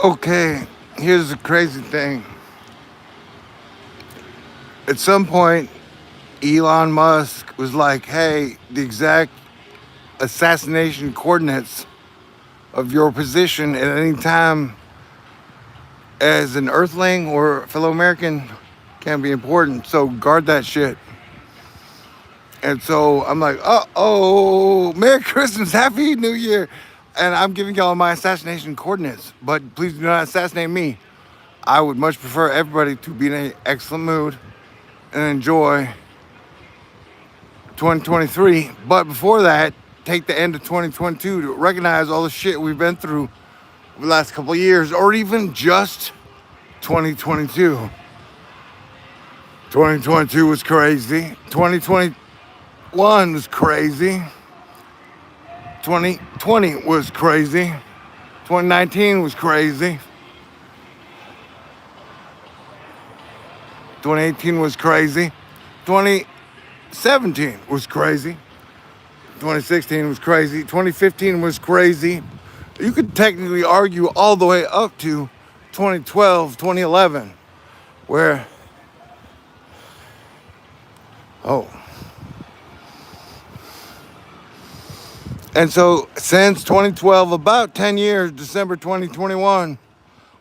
Okay, here's the crazy thing. At some point, Elon Musk was like, hey, the exact assassination coordinates of your position at any time as an Earthling or fellow American can be important. So guard that shit. And so I'm like, Merry Christmas, Happy New Year. And I'm giving y'all my assassination coordinates, but please do not assassinate me. I would much prefer everybody to be in an excellent mood and enjoy 2023. But before that, take the end of 2022 to recognize all the shit we've been through over the last couple of years, or even just 2022. 2022 was crazy. 2021 was crazy. 2020 was crazy. 2019 was crazy. 2018 was crazy. 2017 was crazy. 2016 was crazy. 2015 was crazy. You could technically argue all the way up to 2012, 2011, where, oh. And so since 2012, about 10 years, December 2021,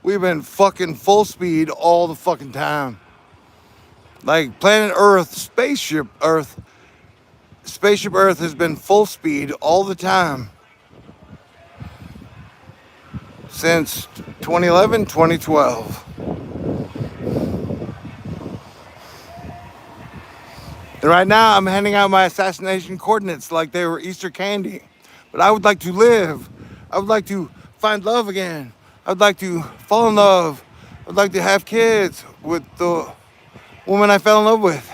we've been fucking full speed all the fucking time. Like planet Earth, Spaceship Earth has been full speed all the time since 2011, 2012. And right now I'm handing out my assassination coordinates like they were Easter candy. But I would like to live. I would like to find love again. I would like to fall in love. I would like to have kids with the woman I fell in love with.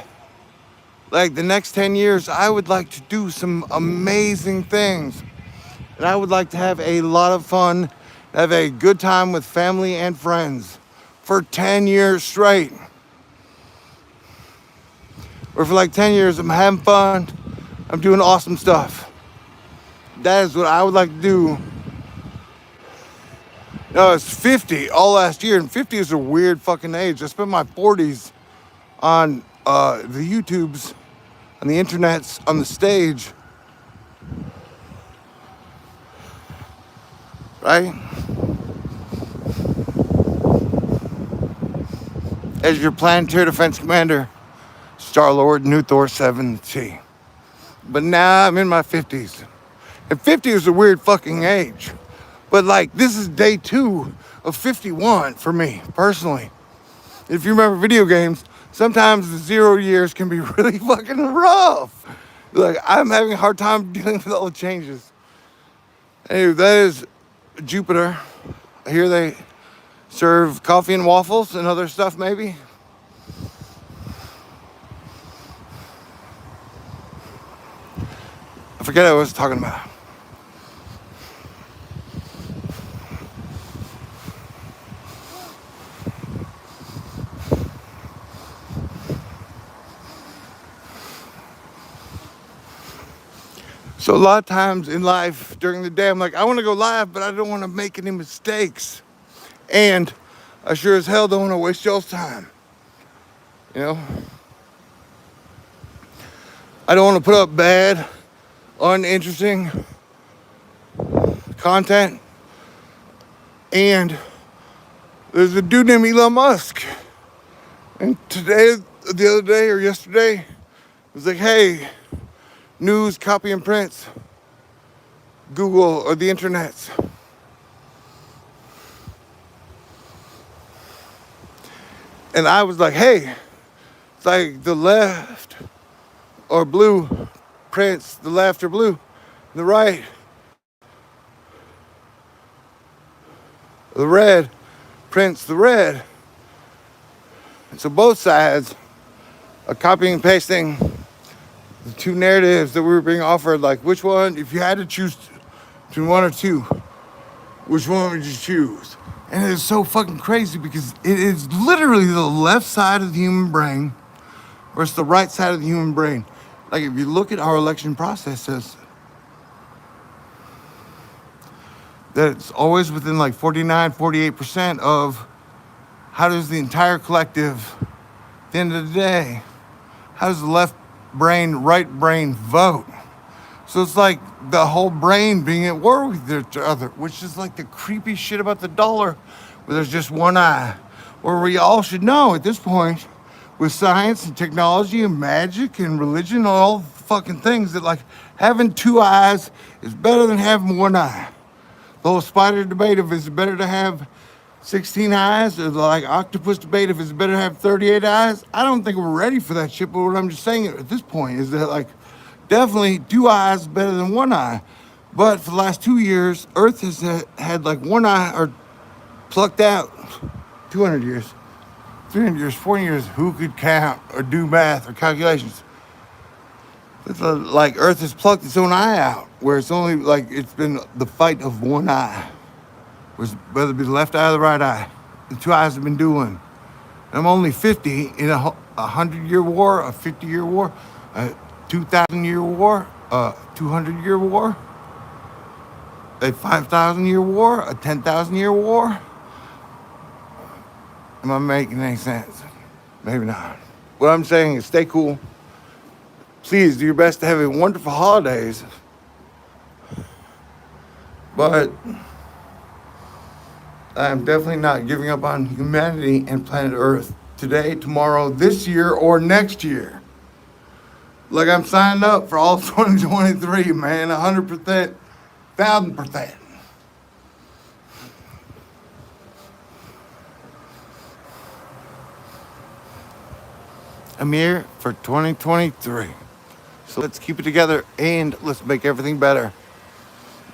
Like the next 10 years, I would like to do some amazing things. And I would like to have a lot of fun, have a good time with family and friends for 10 years straight. Or for like 10 years, I'm having fun, I'm doing awesome stuff. That is what I would like to do. No, it's 50 all last year, and 50 is a weird fucking age. I spent my 40s on the YouTubes, on the internets, on the stage. Right? As your planetary defense commander, Star-Lord, New Thor 7T. But now I'm in my 50s. And 50 is a weird fucking age. But like, this is day 2 of 51 for me, personally. If you remember video games, sometimes the 0 years can be really fucking rough. Like, I'm having a hard time dealing with all the changes. Anyway, that is Jupiter. I hear they serve coffee and waffles and other stuff, maybe. I forget what I was talking about. So a lot of times in life during the day, I'm like, I want to go live, but I don't want to make any mistakes. And I sure as hell don't want to waste y'all's time. You know? I don't want to put up bad, uninteresting content. And there's a dude named Elon Musk. And the other day or yesterday, it was like, hey, news, copy and prints, Google or the internet. And I was like, hey, it's like the left or blue prints the left or blue, the right, the red prints the red. And so both sides are copying and pasting the two narratives that we were being offered. Like, which one, if you had to choose between one or two, which one would you choose? And it's so fucking crazy because it is literally the left side of the human brain versus the right side of the human brain. Like, if you look at our election processes, that's always within like 49, 48% of how does the entire collective, at the end of the day, how does the left brain, right brain vote? So it's like the whole brain being at war with each other, which is like the creepy shit about the dollar, where there's just one eye. Where we all should know at this point, with science and technology and magic and religion and all the fucking things, that like having two eyes is better than having one eye. The whole spider debate of is it better to have 16 eyes, or the like octopus debate if it's better to have 38 eyes. I don't think we're ready for that shit, but what I'm just saying at this point is that like definitely two eyes better than one eye. But for the last 2 years, Earth has had like one eye or plucked out. 200 years, 300 years, 400 years, who could count or do math or calculations? It's like Earth has plucked its own eye out, where it's only like it's been the fight of one eye, whether it be the left eye or the right eye. The two eyes have been doing. I'm only 50 in a 100-year war, a 50-year war, a 2,000-year war, a 200-year war, a 5,000-year war, a 10,000-year war. Am I making any sense? Maybe not. What I'm saying is stay cool. Please do your best to have a wonderful holidays. But I'm definitely not giving up on humanity and planet Earth today, tomorrow, this year, or next year. Like I'm signing up for all 2023, man, 100%, 1,000%. I'm here for 2023. So let's keep it together and let's make everything better.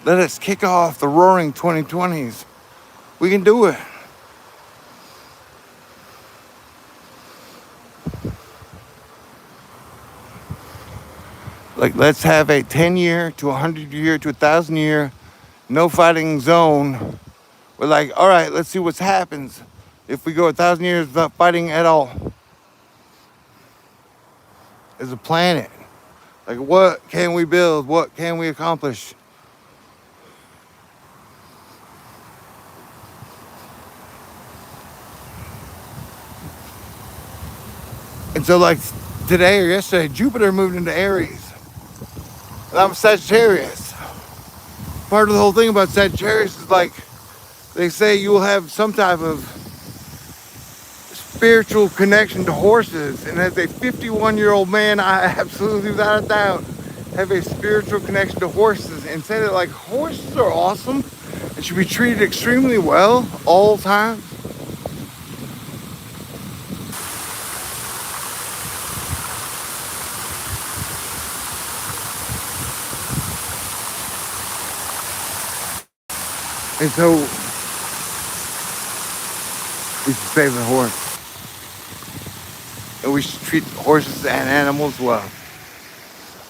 Let us kick off the roaring 2020s. We can do it. Like, let's have a 10-year to 100-year to 1,000-year no fighting zone. We're like, all right, let's see what happens if we go 1,000 years without fighting at all as a planet. Like, what can we build? What can we accomplish? And so, like, today or yesterday, Jupiter moved into Aries. And I'm Sagittarius. Part of the whole thing about Sagittarius is like, they say you will have some type of spiritual connection to horses. And as a 51-year-old man, I absolutely, without a doubt, have a spiritual connection to horses, and say that like horses are awesome and should be treated extremely well all the time. And so we should save the horse. And we should treat horses and animals well.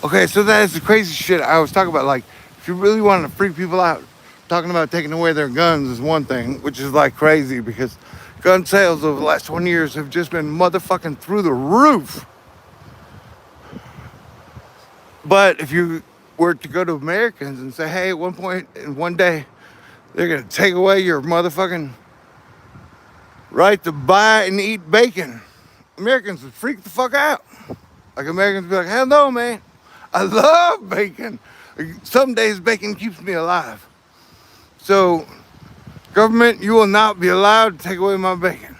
Okay, so that is the crazy shit I was talking about. Like, if you really want to freak people out, talking about taking away their guns is one thing, which is like crazy because gun sales over the last 20 years have just been motherfucking through the roof. But if you were to go to Americans and say, hey, at one point in one day, they're going to take away your motherfucking right to buy and eat bacon, Americans would freak the fuck out. Like, Americans would be like, hell no, man. I love bacon. Some days bacon keeps me alive. So, government, you will not be allowed to take away my bacon.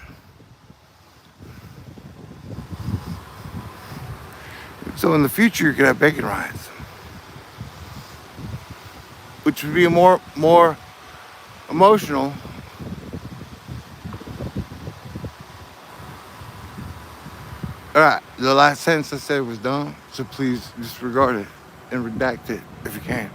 So in the future, you could have bacon riots, which would be more emotional. All right, the last sentence I said was dumb, so please disregard it and redact it if you can.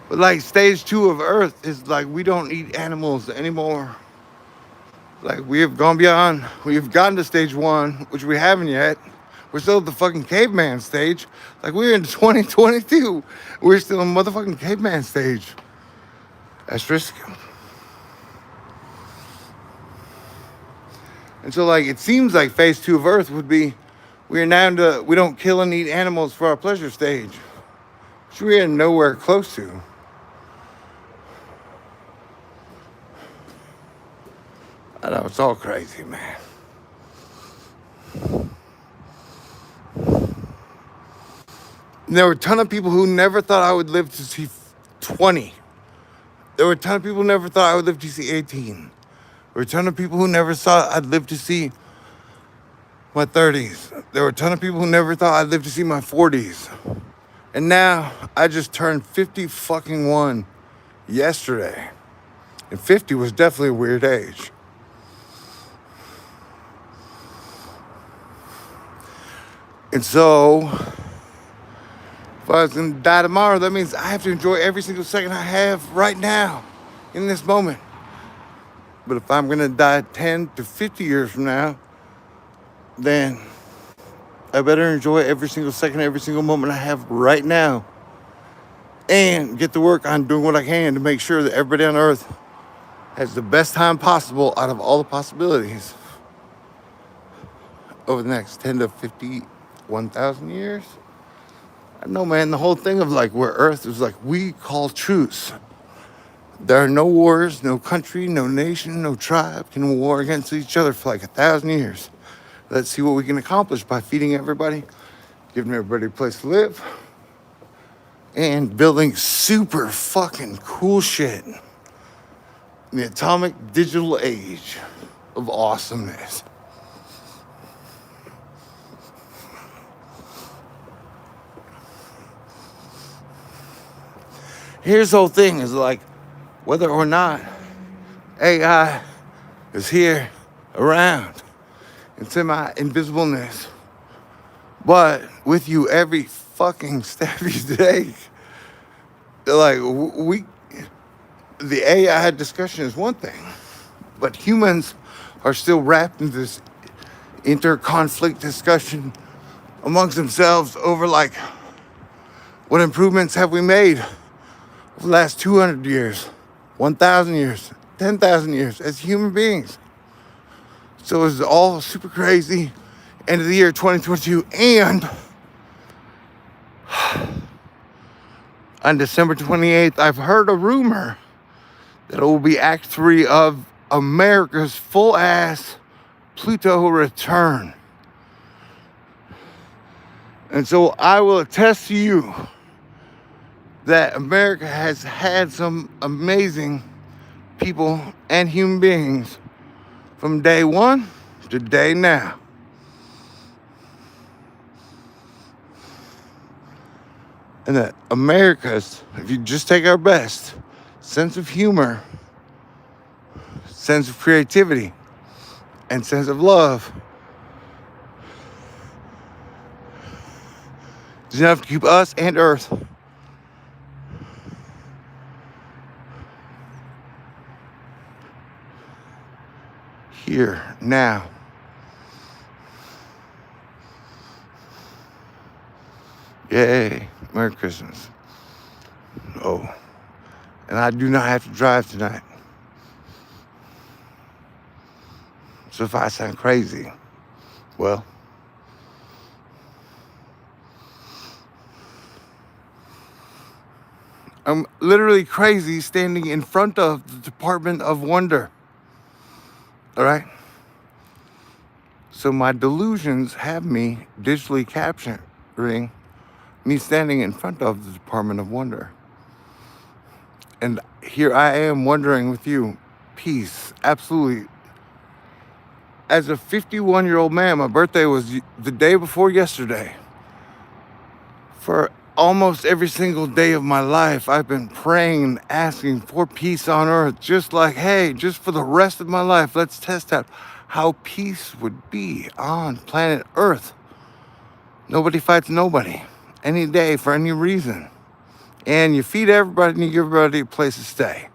But like stage 2 of Earth is like we don't eat animals anymore. Like we have gone beyond, we have gotten to stage 1, which we haven't yet. We're still at the fucking caveman stage. Like we're in 2022. We're still in motherfucking caveman stage. Asterisk. And so, like, it seems like phase 2 of Earth would be we are now into we don't kill and eat animals for our pleasure stage, which we are nowhere close to. I know, it's all crazy, man. And there were a ton of people who never thought I would live to see 20. There were a ton of people who never thought I would live to see 18. There were a ton of people who never thought I'd live to see my 30s. There were a ton of people who never thought I'd live to see my 40s. And now I just turned 50 fucking 1 yesterday. And 50 was definitely a weird age. And so, if I was gonna die tomorrow, that means I have to enjoy every single second I have right now, in this moment. But if I'm gonna die 10 to 50 years from now, then I better enjoy every single second, every single moment I have right now. And get to work on doing what I can to make sure that everybody on Earth has the best time possible out of all the possibilities over the next 10 to 51,000 years. I know, man, the whole thing of like where Earth is like, we call truce. There are no wars, no country, no nation, no tribe can war against each other for like 1,000 years. Let's see what we can accomplish by feeding everybody, giving everybody a place to live, and building super fucking cool shit in the atomic digital age of awesomeness. Here's the whole thing is like, whether or not AI is here around in semi-invisibleness, but with you every fucking step you take, like the AI discussion is one thing, but humans are still wrapped in this inter-conflict discussion amongst themselves over like, what improvements have we made over the last 200 years, 1,000 years, 10,000 years as human beings? So it's all super crazy. End of the year 2022, and on December 28th, I've heard a rumor that it will be Act 3 of America's full-ass Pluto return. And so I will attest to you that America has had some amazing people and human beings from day one to day now. And that America's, if you just take our best, sense of humor, sense of creativity, and sense of love is enough to keep us and Earth here now. Yay, Merry Christmas. Oh, and I do not have to drive tonight. So if I sound crazy, well, I'm literally crazy standing in front of the Department of Wonder. All right? So my delusions have me digitally capturing me standing in front of the Department of Wonder. And here I am wondering with you, peace, absolutely. As a 51-year-old man, my birthday was the day before yesterday. For almost every single day of my life, I've been praying and asking for peace on Earth. Just like, hey, just for the rest of my life, let's test out how peace would be on planet Earth. Nobody fights nobody, any day, for any reason. And you feed everybody and you give everybody a place to stay.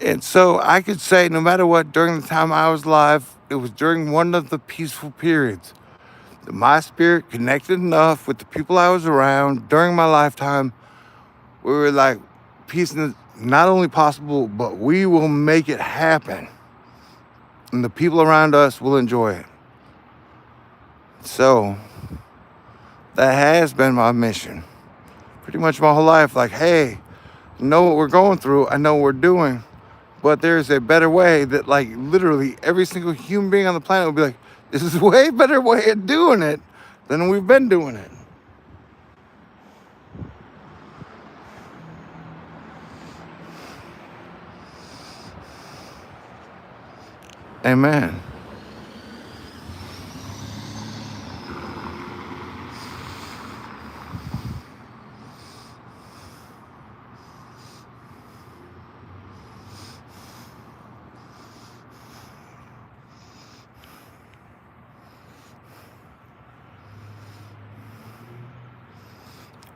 And so I could say, no matter what, during the time I was alive, it was during one of the peaceful periods that my spirit connected enough with the people I was around during my lifetime. We were like, peace in not only possible, but we will make it happen. And the people around us will enjoy it. So that has been my mission. Pretty much my whole life. Like, hey, I know what we're going through. I know what we're doing. But there's a better way that, like, literally every single human being on the planet will be like, this is a way better way of doing it than we've been doing it. Amen.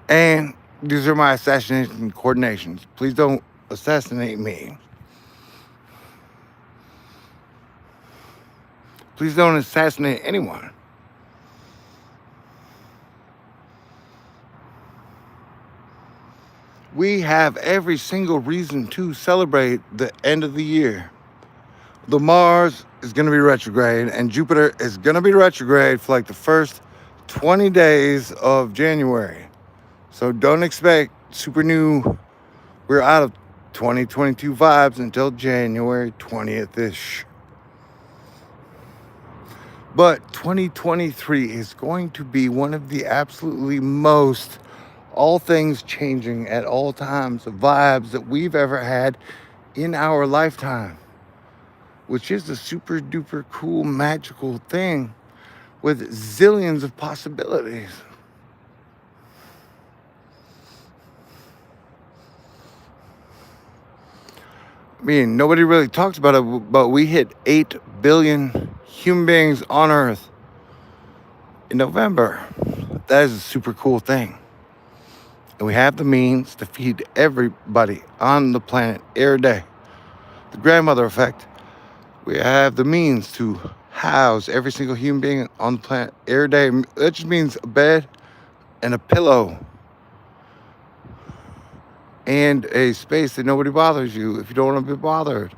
And these are my assassination coordinations. Please don't assassinate me. Please don't assassinate anyone. We have every single reason to celebrate the end of the year. The Mars is going to be retrograde, and Jupiter is going to be retrograde for like the first 20 days of January. So don't expect super new, we're out of 2022 vibes until January 20th-ish. But 2023 is going to be one of the absolutely most all things changing at all times vibes that we've ever had in our lifetime, which is a super duper cool magical thing with zillions of possibilities. I mean, nobody really talks about it, but we hit 8 billion human beings on Earth in November. That is a super cool thing. And we have the means to feed everybody on the planet every day. The grandmother effect. We have the means to house every single human being on the planet every day. That just means a bed and a pillow and a space that nobody bothers you if you don't want to be bothered.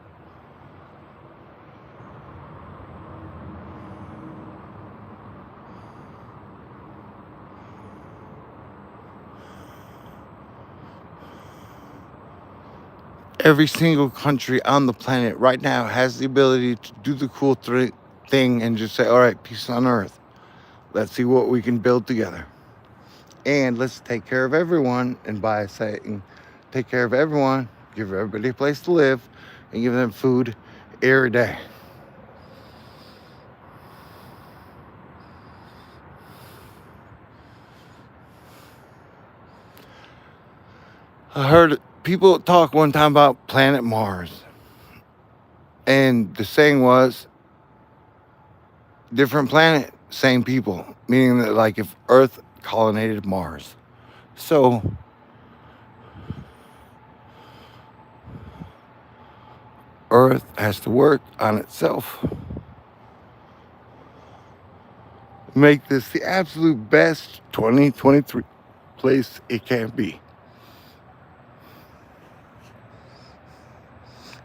Every single country on the planet right now has the ability to do the cool thing and just say, all right, peace on earth. Let's see what we can build together. And let's take care of everyone. And by saying take care of everyone, give everybody a place to live and give them food every day. I heard people talk one time about planet Mars. And the saying was, different planet, same people. Meaning that, like, if Earth colonized Mars. So Earth has to work on itself. Make this the absolute best 2023 place it can be.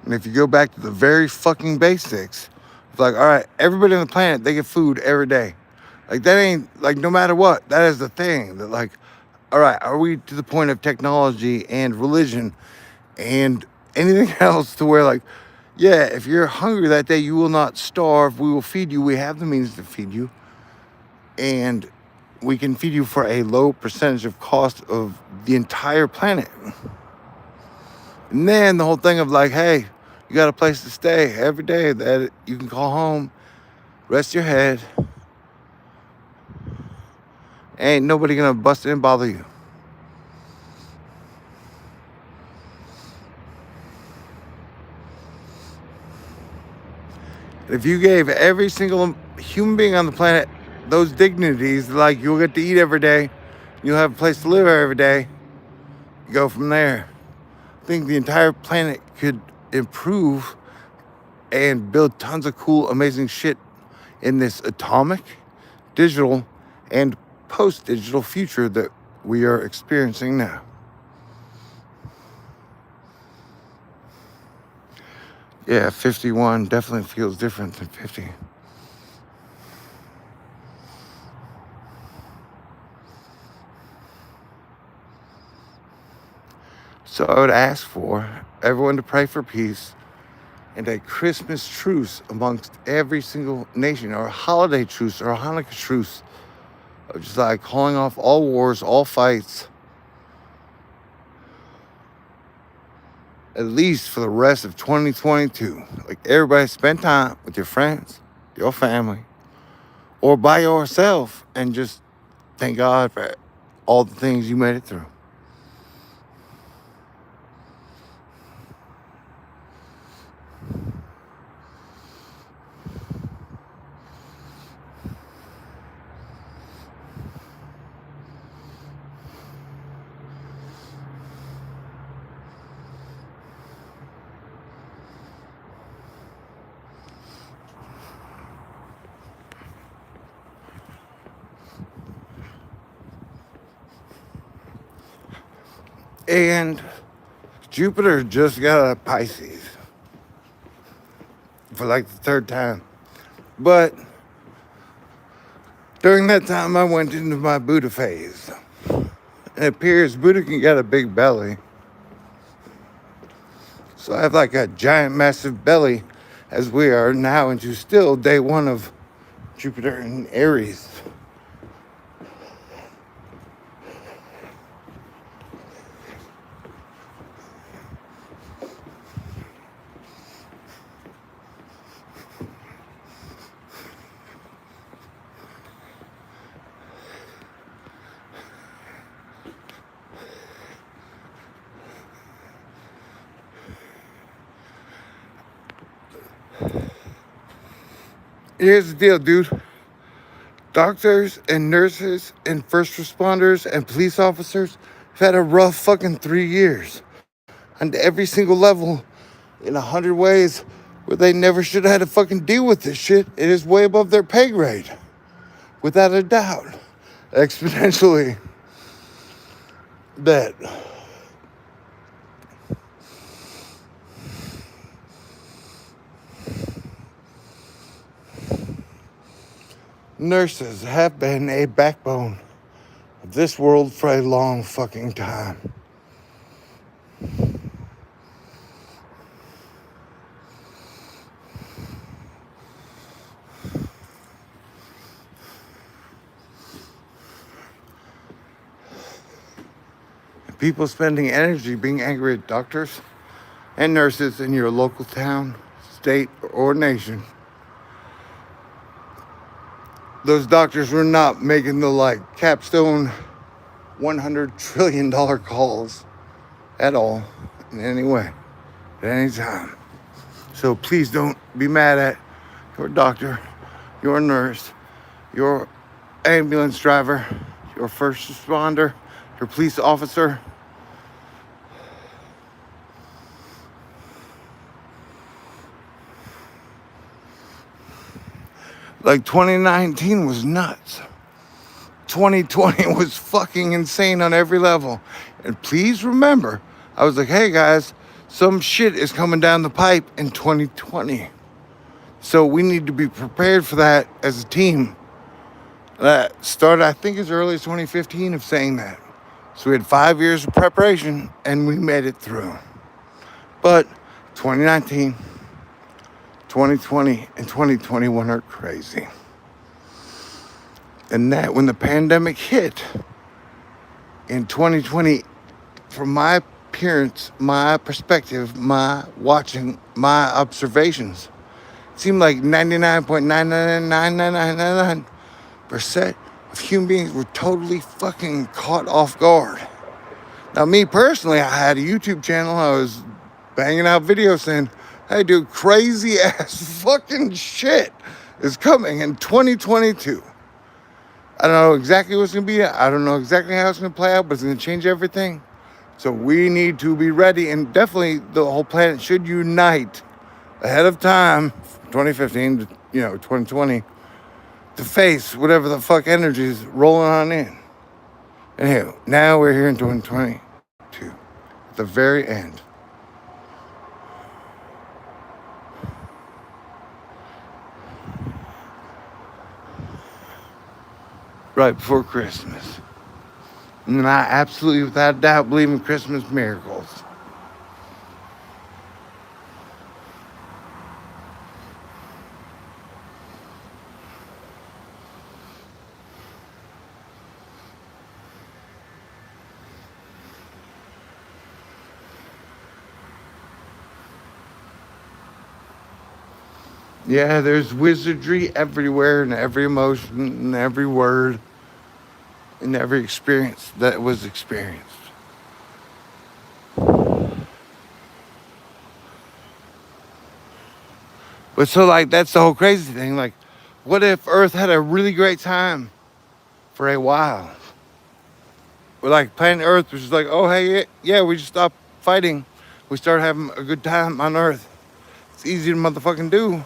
And if you go back to the very fucking basics, it's like, all right, everybody on the planet, they get food every day. Like, that ain't, like, no matter what, that is the thing. That, like, all right, are we to the point of technology and religion and anything else to where, like, yeah, if you're hungry that day, you will not starve. We will feed you. We have the means to feed you. And we can feed you for a low percentage of cost of the entire planet. And then the whole thing of, like, hey, you got a place to stay every day that you can call home, rest your head. Ain't nobody gonna bust in and bother you. If you gave every single human being on the planet those dignities, like, you'll get to eat every day, you'll have a place to live every day, you go from there. I think the entire planet could improve and build tons of cool, amazing shit in this atomic, digital, and post-digital future that we are experiencing now. Yeah, 51 definitely feels different than 50. So I would ask for everyone to pray for peace and a Christmas truce amongst every single nation, or a holiday truce, or a Hanukkah truce, of just like calling off all wars, all fights, at least for the rest of 2022. Like, everybody spend time with your friends, your family, or by yourself, and just thank God for all the things you made it through. And Jupiter just got out of Pisces for like the third time. But during that time, I went into my Buddha phase. It appears Buddha can get a big belly. So I have like a giant, massive belly, as we are now into still day one of Jupiter in Aries. Here's the deal, dude. Doctors and nurses and first responders and police officers have had a rough fucking 3 years on every single level, in 100 ways where they never should have had to fucking deal with this shit. It is way above their pay grade, without a doubt, exponentially. That nurses have been a backbone of this world for a long fucking time. People spending energy being angry at doctors and nurses in your local town, state, or nation. Those doctors were not making the like capstone $100 trillion calls at all, in any way, at any time. So please don't be mad at your doctor, your nurse, your ambulance driver, your first responder, your police officer. Like, 2019 was nuts. 2020 was fucking insane on every level. And please remember, I was like, hey guys, some shit is coming down the pipe in 2020. So we need to be prepared for that as a team. That started, I think, as early as 2015 of saying that. So we had 5 years of preparation and we made it through. But 2019, 2020, and 2021 are crazy. And that when the pandemic hit in 2020, from my appearance, my perspective, my watching, my observations, it seemed like 99.99999% of human beings were totally fucking caught off guard. Now, me personally, I had a YouTube channel. I was banging out videos saying, hey, dude, crazy ass fucking shit is coming in 2022. I don't know exactly what's going to be. I don't know exactly how it's going to play out, but it's going to change everything. So we need to be ready, and definitely the whole planet should unite ahead of time, 2015 to 2020, to face whatever the fuck energy is rolling on in. Anywho, now we're here in 2022, at the very end. right before Christmas. And I absolutely, without a doubt, believe in Christmas miracles. Yeah, there's wizardry everywhere in every emotion, in every word, in every experience that was experienced. But so, like, that's the whole crazy thing. Like, what if Earth had a really great time for a while? We're like, planet Earth was just like, oh, hey, yeah, we just stopped fighting. We started having a good time on Earth. It's easy to motherfucking do.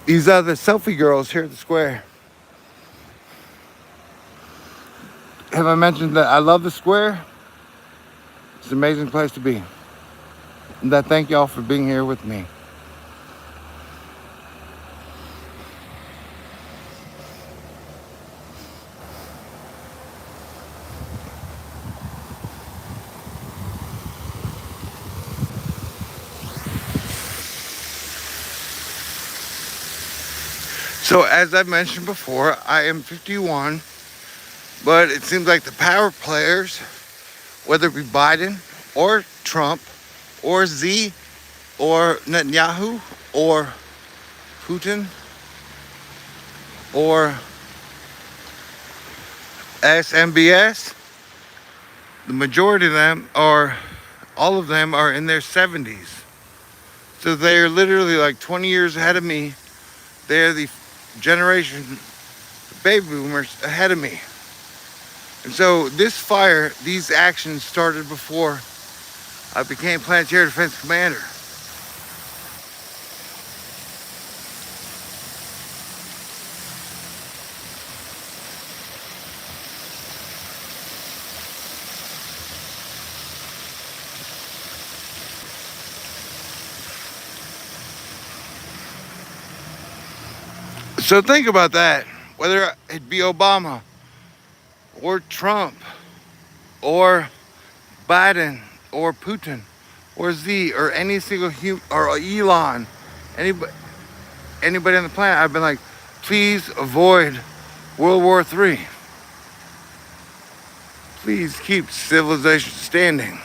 These are the selfie girls here at the square. Have I mentioned that I love the square? It's an amazing place to be. And I thank y'all for being here with me. So, as I mentioned before, I am 51, but it seems like the power players, whether it be Biden or Trump or Z or Netanyahu or Putin or SMBS, the majority of them are, all of them are in their 70s. So they're literally like 20 years ahead of me. They're the generation, the baby boomers ahead of me. And so this fire, these actions started before I became Planetary Defense Commander. So think about that. Whether it be Obama or Trump or Biden or Putin or Z or any single human or Elon, anybody on the planet, I've been like, please avoid World War III. Please keep civilization standing.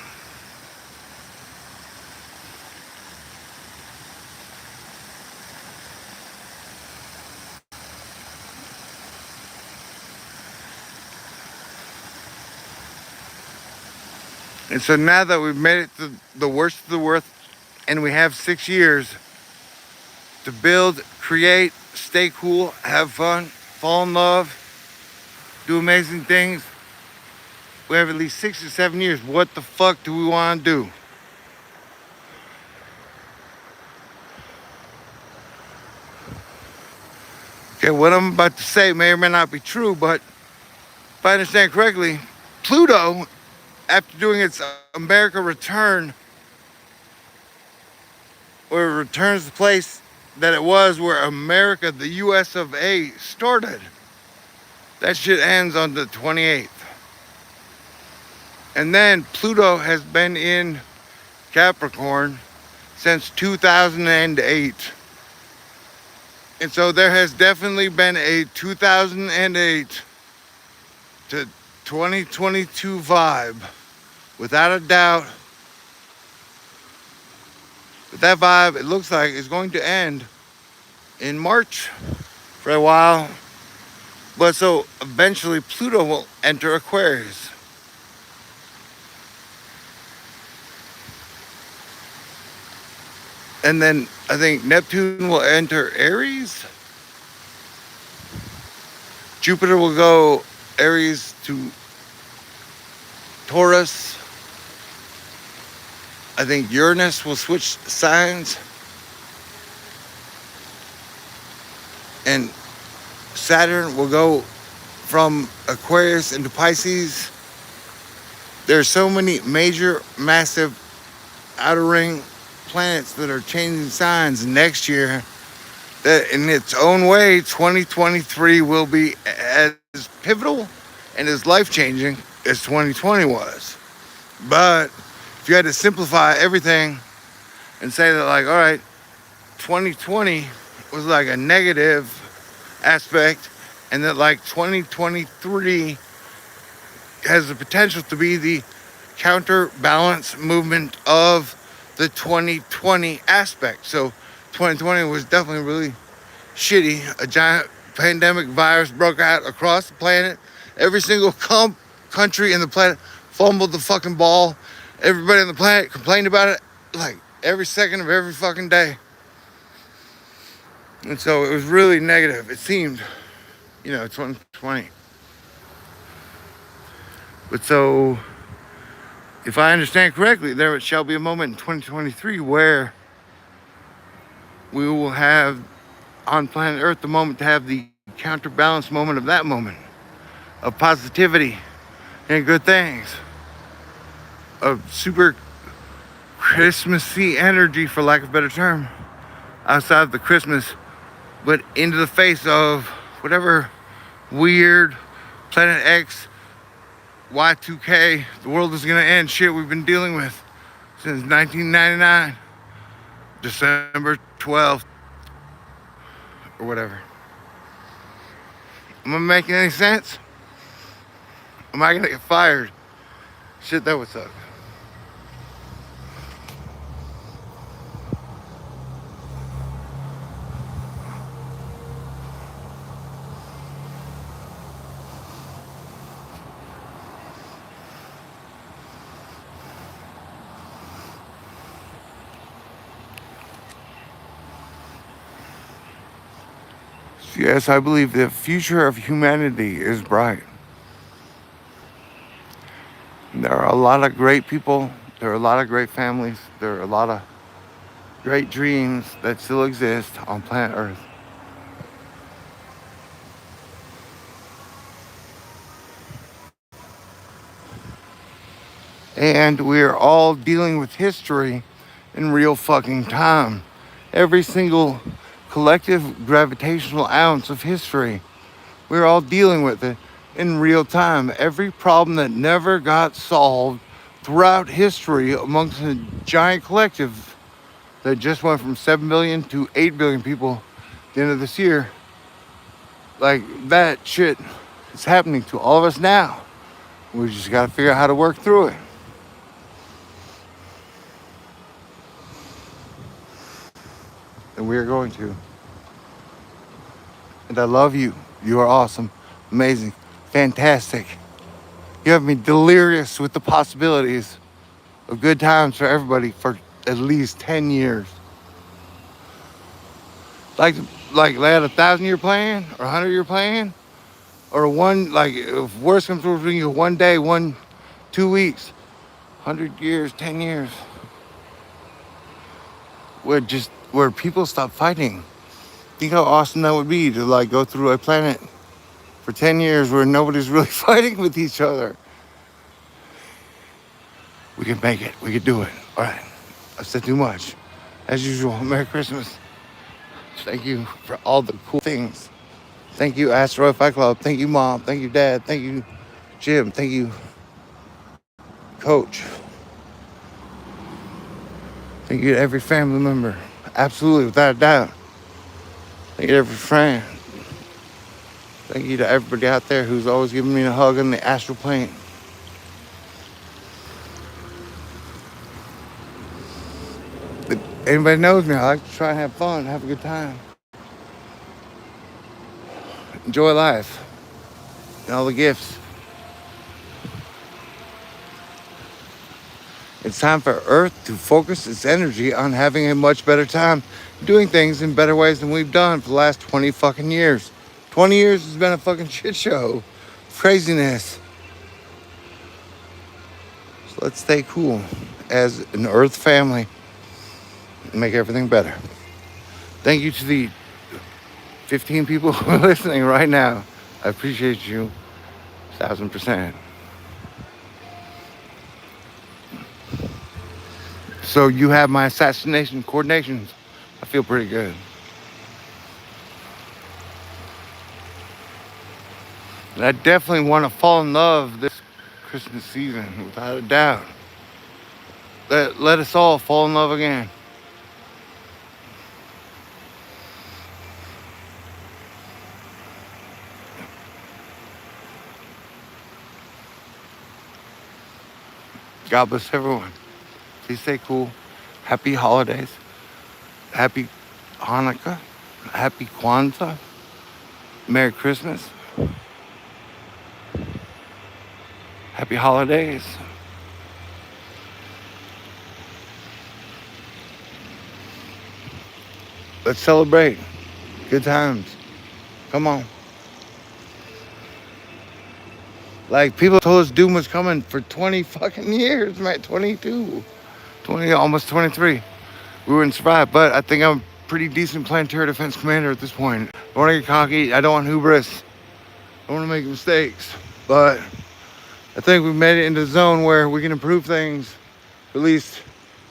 And so now that we've made it to the worst of the worst, and we have 6 years to build, create, stay cool, have fun, fall in love, do amazing things, we have at least 6 or 7 years. What the fuck do we want to do? Okay, what I'm about to say may or may not be true, but if I understand correctly, Pluto, after doing its America return, or it returns the place that it was where America, the US of A, started. That shit ends on the 28th. And then Pluto has been in Capricorn since 2008. And so there has definitely been a 2008 to 2022 vibe. Without a doubt, but that vibe, it looks like, is going to end in March for a while. But so eventually Pluto will enter Aquarius. And then I think Neptune will enter Aries. Jupiter will go Aries to Taurus. I think Uranus will switch signs. And Saturn will go from Aquarius into Pisces. There's so many major, massive outer ring planets that are changing signs next year that in its own way, 2023 will be as pivotal and as life changing as 2020 was. But if you had to simplify everything and say that, like, all right, 2020 was like a negative aspect, and that like 2023 has the potential to be the counterbalance movement of the 2020 aspect. So 2020 was definitely really shitty. A giant pandemic virus broke out across the planet. Every single country in the planet fumbled the fucking ball. Everybody on the planet complained about it like every second of every fucking day. And so it was really negative. It seemed, 2020. But so, if I understand correctly, there shall be a moment in 2023 where we will have on planet Earth the moment to have the counterbalance moment of that moment of positivity and good things, of super Christmassy energy, for lack of a better term, outside of the Christmas, but into the face of whatever weird Planet X Y2K, the world is gonna end shit we've been dealing with since 1999, December 12th, or whatever. Am I making any sense? Am I gonna get fired? Shit, that would suck. Yes, I believe the future of humanity is bright. There are a lot of great people. There are a lot of great families. There are a lot of great dreams that still exist on planet Earth. And we're all dealing with history in real fucking time. Every single collective gravitational ounce of history, we're all dealing with it in real time. Every problem that never got solved throughout history amongst a giant collective that just went from 7 billion to 8 billion people at the end of this year, like that shit is happening to all of us now. We just got to figure out how to work through it. And we are going to. And I love you. You are awesome, amazing, fantastic. You have me delirious with the possibilities of good times for everybody for at least 10 years. Like lay out 1,000-year plan or 100-year plan, or one, like, if worst comes to worst, you 1 day, 2 weeks, 100 years, 10 years, where people stop fighting. Think how awesome that would be to like go through a planet for 10 years where nobody's really fighting with each other. We can make it. We can do it. All right. I've said too much. As usual, Merry Christmas. Thank you for all the cool things. Thank you, Asteroid Fight Club. Thank you, Mom. Thank you, Dad. Thank you, Jim. Thank you, Coach. Thank you to every family member. Absolutely, without a doubt. Thank you to every friend. Thank you to everybody out there who's always giving me a hug on the astral plane. If anybody knows me, I like to try and have fun, have a good time. Enjoy life and all the gifts. It's time for Earth to focus its energy on having a much better time, doing things in better ways than we've done for the last 20 fucking years. 20 years has been a fucking shit show. Craziness. So let's stay cool as an Earth family and make everything better. Thank you to the 15 people who are listening right now. I appreciate you 1,000%. So you have my assassination coordinations. I feel pretty good. And I definitely want to fall in love this Christmas season, without a doubt. Let us all fall in love again. God bless everyone. Please stay cool. Happy holidays. Happy Hanukkah. Happy Kwanzaa. Merry Christmas. Happy holidays. Let's celebrate. Good times. Come on. Like, people told us doom was coming for 20 fucking years, man. 22. 20, almost 23. We wouldn't survive, but I think I'm a pretty decent planetary defense commander at this point. I don't want to get cocky. I don't want hubris. I don't want to make mistakes. But I think we've made it into a zone where we can improve things for at least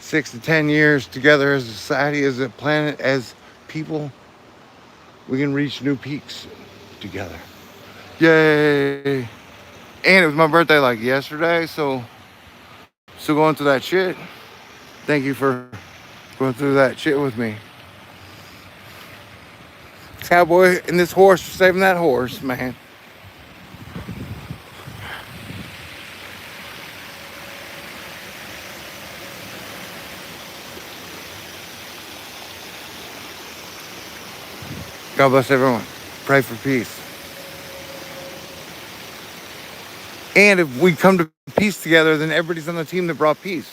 6 to 10 years together as a society, as a planet, as people. We can reach new peaks together. Yay. And it was my birthday like yesterday, so still going through that shit. Thank you for going through that shit with me. Cowboy and this horse for saving that horse, man. God bless everyone. Pray for peace. And if we come to peace together, then everybody's on the team that brought peace.